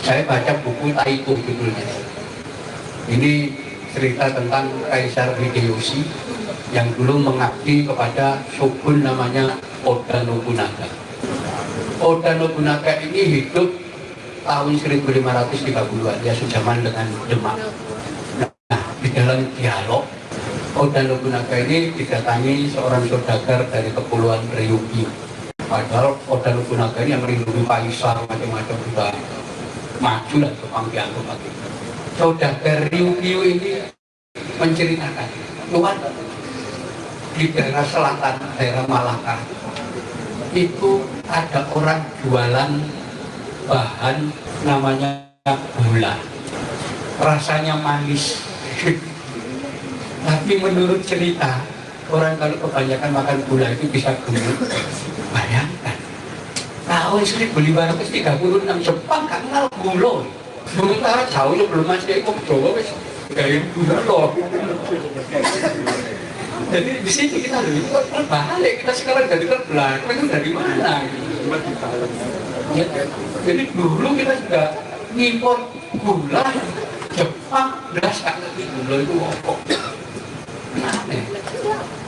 Saya baca buku Taiko judulnya. Ini cerita tentang Kaisar Hideyoshi yang dulu mengabdi kepada shogun namanya Oda Nobunaga. Oda Nobunaga ini hidup tahun 1530-an, ya sejaman dengan Demak. Nah, di dalam dialog Oda Nobunaga ini didatangi seorang saudagar dari kepulauan Ryukyu. Padahal Oda Nobunaga ini yang melindungi kaisar macam-macam juga maju dan Jepang dianggap lagi. Saudagar Ryukyu ini menceritakan, Tuhan, di daerah selatan, daerah Malaka, itu ada orang jualan bahan namanya gula. Rasanya manis. Tapi menurut cerita, orang kalau kebanyakan makan gula itu bisa gemuk. Bayangkan, tahun 1536 Jepang gak kenal gula. Sementara jauh belum masih kok Jawa wis gawe gula loh. Jadi di sini kita terbalik, kita sekarang dari terbelakang itu dari mana? Ya, jadi dulu kita juga ngimpor gula Jepang, beras kan gula itu apa? Kenapa?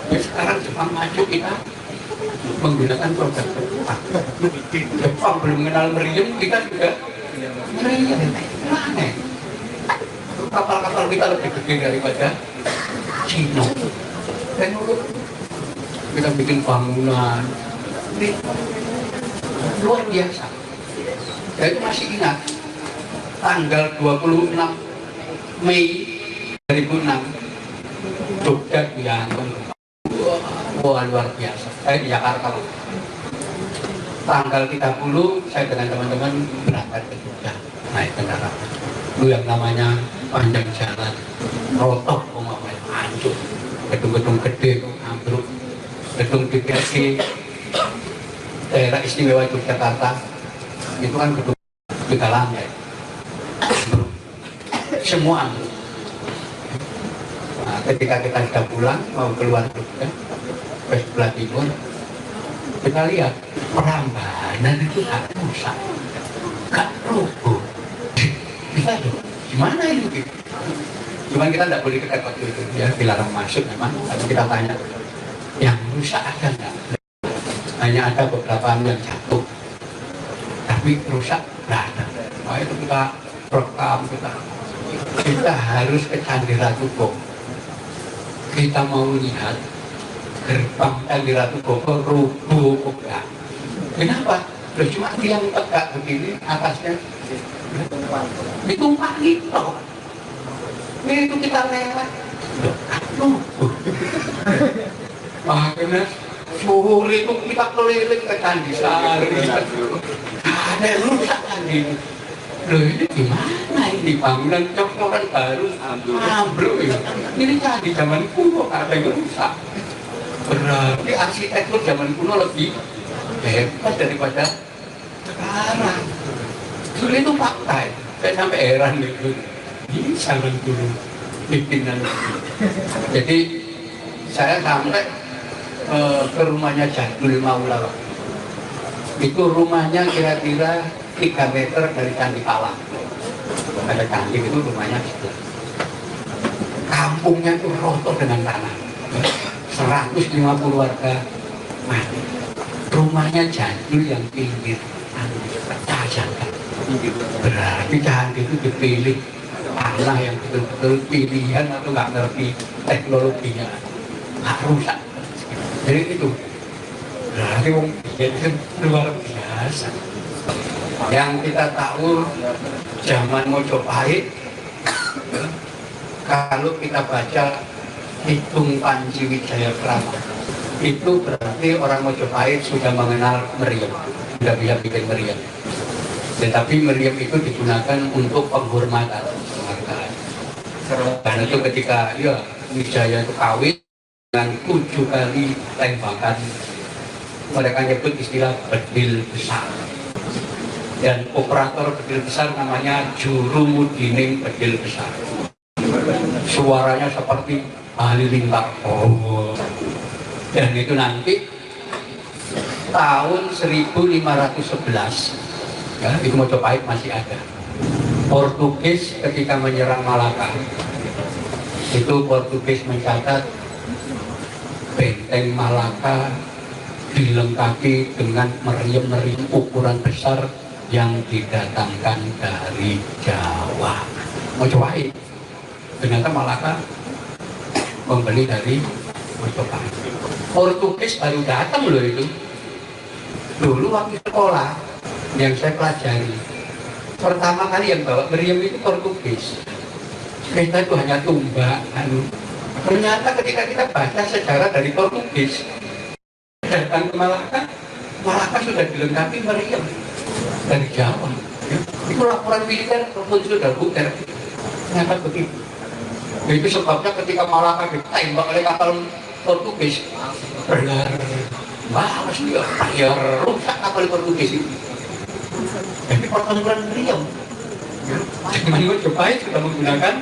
Ya sekarang Jepang maju, kita menggunakan produk Jepang. Jepang belum mengenal meriam, kita juga meriam. Kenapa? Kapal-kapal kita lebih gede daripada Cina. Dan kita bikin bangunan ini luar biasa. Saya masih ingat tanggal 26 Mei 2006 Jogja diangkat. Wah, luar biasa. Saya di Jakarta. Tanggal 30 saya dengan teman-teman berangkat ke Jogja, naik kendaraan. Itu yang namanya panjang jalan, rotok, hancur. Gedung-gedung gede ambruk, gedung DPRD daerah istimewa Yogyakarta itu kan gedung 3 lantai ambruk, semua ambruk. Nah, ketika kita sudah pulang mau keluar Jogja ke sebelah timur, kita lihat Prambanan itu gak rusak, gak roboh. Kita loh, gimana ini? Cuman kita tidak boleh dekat waktu itu, ya dilarang masuk memang. Tapi kita tanya, yang rusak ada nggak? Hanya ada beberapa yang jatuh, tapi rusak nggak ada. Nah itu kita rekam, kita harus ke Candi Ratu Boko. Kita mau lihat gerbang Candi Ratu Boko rubuh enggak? Kenapa? Loh, cuma tiang tegak begini atasnya ditumpah gitu. Itu kita lewat, makanya sore itu kita keliling ke Candi Sari, ada yang rusak Candi. Loh ini gimana ini bangunan cocoran baru ambruk ya. Ini Candi zaman kuno ada yang rusak. Berarti arsitektur zaman kuno lebih hebat daripada sekarang. Dulu itu fakta, saya sampai heran gitu. Ini sangat dulu pimpinan. Jadi saya sampai ke rumahnya Jadul Maula. Itu rumahnya kira-kira 3 meter dari Candi Palang. Ada candi itu rumahnya gitu. Kampungnya itu roto dengan tanah. 150 warga mati. Rumahnya Jadul yang pinggir, pecah jagat. Berarti candi itu dipilih tanah yang betul-betul pilihan atau nggak ngerti teknologinya, nggak rusak. Jadi itu berarti itu luar biasa. Yang kita tahu zaman Mojopahit, kalau kita baca Hitung Panji Wijayakrama, itu berarti orang Mojopahit sudah mengenal meriam, sudah bisa bikin meriam. Tetapi meriam itu digunakan untuk penghormatan. Dan itu ketika ya Wijaya itu kawin dengan 7 kali tembakan, mereka nyebut istilah bedil besar. Dan operator bedil besar namanya Juru Mudining Bedil Besar. Suaranya seperti halilintar. Oh. Dan itu nanti tahun 1511 ya, itu Mojopahit masih ada. Portugis ketika menyerang Malaka, itu Portugis mencatat benteng Malaka dilengkapi dengan meriam-meriam ukuran besar yang didatangkan dari Jawa. Mojopahit. Ternyata Malaka membeli dari Mojopahit. Portugis baru datang loh itu. Dulu waktu sekolah yang saya pelajari, pertama kali yang bawa meriam itu Portugis. Kita itu hanya tumbak. Ternyata ketika kita baca sejarah dari Portugis datang ke Malaka, Malaka sudah dilengkapi meriam dari Jawa. Itu laporan militer Konsul dan Buter. Ternyata begitu. Itu sebabnya ketika Malaka ditembak oleh kapal Portugis, benar, balas dia, ya rusak kapal Portugis itu. Jadi pertempuran meriam. Zaman Mojopahit sudah menggunakan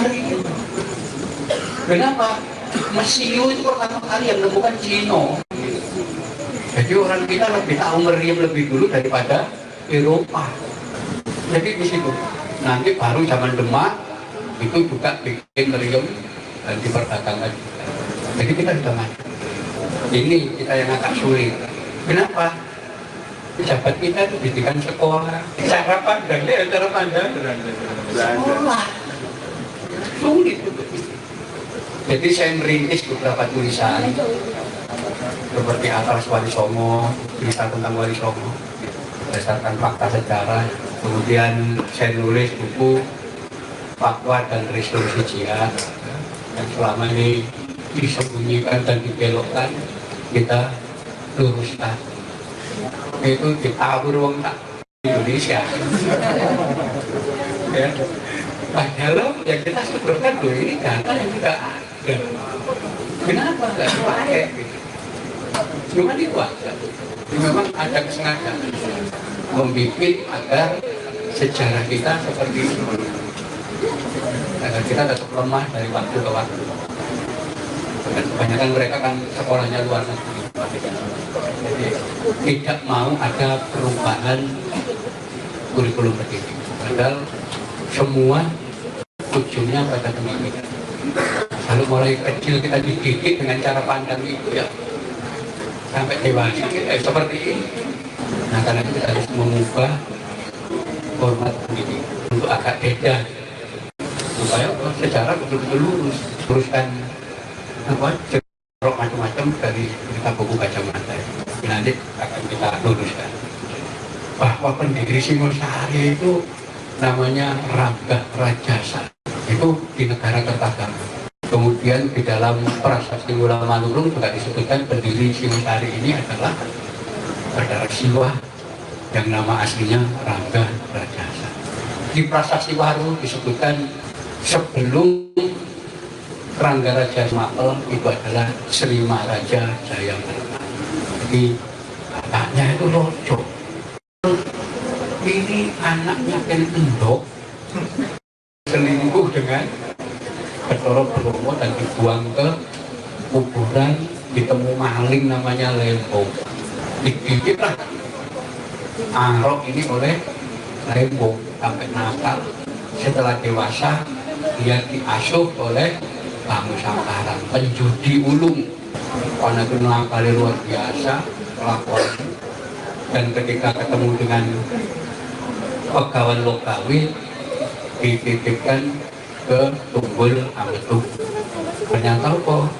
meriam. Kenapa? Mesiu itu pertama kali yang menemukan Cino. Jadi orang kita lebih tahu meriam lebih dulu daripada Eropa. Jadi di situ. Nanti baru zaman Demak itu juga bikin meriam dan diperdagangkan. Jadi kita sudah maju. Ini kita yang agak sulit. Kenapa? Pejabat kita itu didikan sekolah. Cara pandangnya cara pandang sekolah. Sulit itu. Jadi saya merintis beberapa tulisan seperti Atlas Wali Songo, cerita tentang Wali Songo berdasarkan fakta sejarah. Kemudian saya nulis buku Fatwa dan Resolusi Jihad yang selama ini disembunyikan dan dibelokkan, kita luruskan. Itu ditabur wong tak Indonesia. Ya. Padahal yang kita sebutkan dulu ini data yang tidak ada. Kenapa nggak dipakai? Gitu. Cuma itu aja. Memang ada kesengajaan membikin agar sejarah kita seperti ini, agar kita tetap lemah dari waktu ke waktu. Dan kebanyakan mereka kan sekolahnya luar negeri, jadi tidak mau ada perubahan kurikulum pendidikan. Padahal semua ujungnya pada pendidikan. Kalau mulai kecil kita dididik dengan cara pandang itu ya sampai dewasa seperti ini. Nah karena itu kita harus mengubah format pendidikan untuk agak beda supaya sejarah betul-betul lurus. Teruskan apa cerok macam-macam dari kita buku kacamata. Nanti akan kita luruskan bahwa pendiri Singosari itu namanya Rangga Rajasa. Itu di negara Kertagama. Kemudian di dalam Prasasti Ulama Nurung juga disebutkan pendiri Singosari ini adalah Saudara Siwa yang nama aslinya Rangga Rajasa. Di Prasasti Waru disebutkan sebelum Rangga Rajasa Mapel itu adalah Sri Maharaja Jayawarma. Jadi bapaknya itu rojo. Ini anaknya kan endok selingkuh dengan Bathara Brahma dan dibuang ke kuburan, ditemu maling namanya Lempo. Dididiklah Arok ini oleh Lempo sampai nakal. Setelah dewasa dia diasuh oleh Bangsa Sangkaran, penjudi ulung. Karena itu nakal luar biasa kelakuan. Dan ketika ketemu dengan Pegawan Lokawi dititipkan ke Tunggul Ametung. Ternyata kok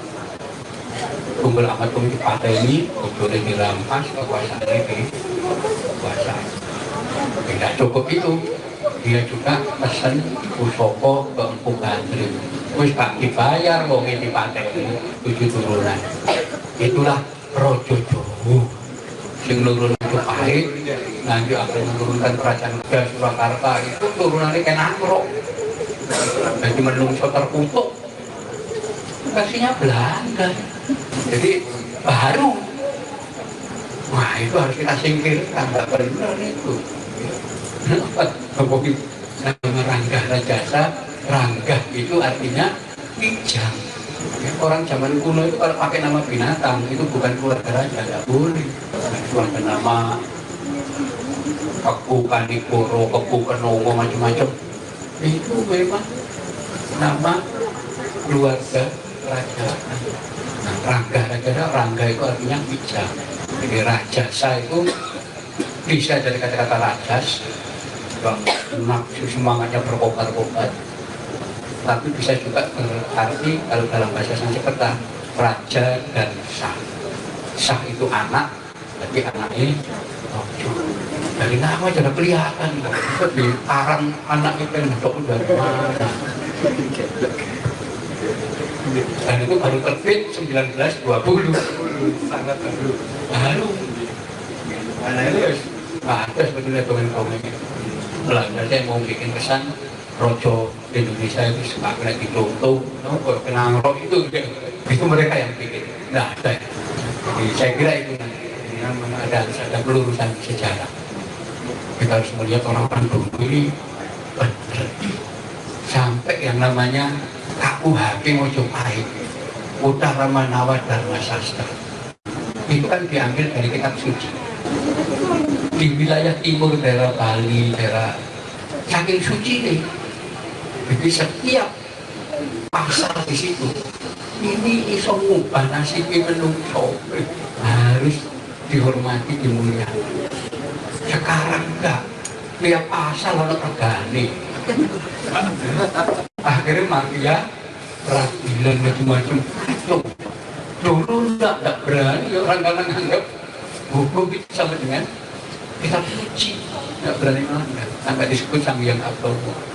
Tunggul Ametung dipateni, bojone dirampas, kekuasaannya dikuasai. Tidak cukup itu, dia juga pesan pusoko ke Empu Gandring. Wis gak dibayar wong dipateni 7 turunan. Itulah Raja Jawa. Sing nurun Majapahit nanti akan menurunkan kerajaan Gajah Surakarta itu turunannya kayak Namrok. Jadi menungso terkutuk kasihnya Belanda. Jadi baru wah itu harus kita singkirkan, nggak benar itu. Nama Rangga Rajasa, Rangga itu artinya kijang. Ya, orang zaman kuno itu kalau pakai nama binatang itu bukan keluarga raja, tidak boleh. Itu ada nama Kebu Kanipuro, Kebu Kenongo, macam-macam. Itu memang nama keluarga kerajaan. Nah, Rangga itu artinya bijak. Jadi Rajasa itu bisa dari kata-kata rajas, nafsu semangatnya berkobar-kobar. Tapi bisa juga berarti kalau dalam bahasa Sanskerta raja dan sah. Sah itu anak, tapi anaknya rojo. Dari nama sudah kelihatan, di karang anak itu yang dari mana. Dan itu baru terbit 1920. Sangat baru. Baru. Karena itu ada sebetulnya komen-komen. Belanda saya mau bikin kesan rojo Indonesia itu suka kena dicontoh, kena ngerok itu mereka yang bikin. Nah, jadi saya kira itu memang ada pelurusan sejarah. Kita harus melihat orang-orang dulu ini benar. Sampai yang namanya KUHP Mojopahit, Utara Manawa Dharma Sastra, itu kan diambil dari kitab suci. Di wilayah timur daerah Bali, daerah saking suci nih. Jadi setiap pasal di situ ini iso ngubah nasib menungso, harus dihormati, dimuliakan. Sekarang enggak, tiap pasal ada regane. Akhirnya mafia peradilan macam-macam. Dulu enggak berani orang-orang anggap hukum itu sama dengan kitab suci, enggak berani melanggar. Sampai disebut Sang Hyang Abdowo.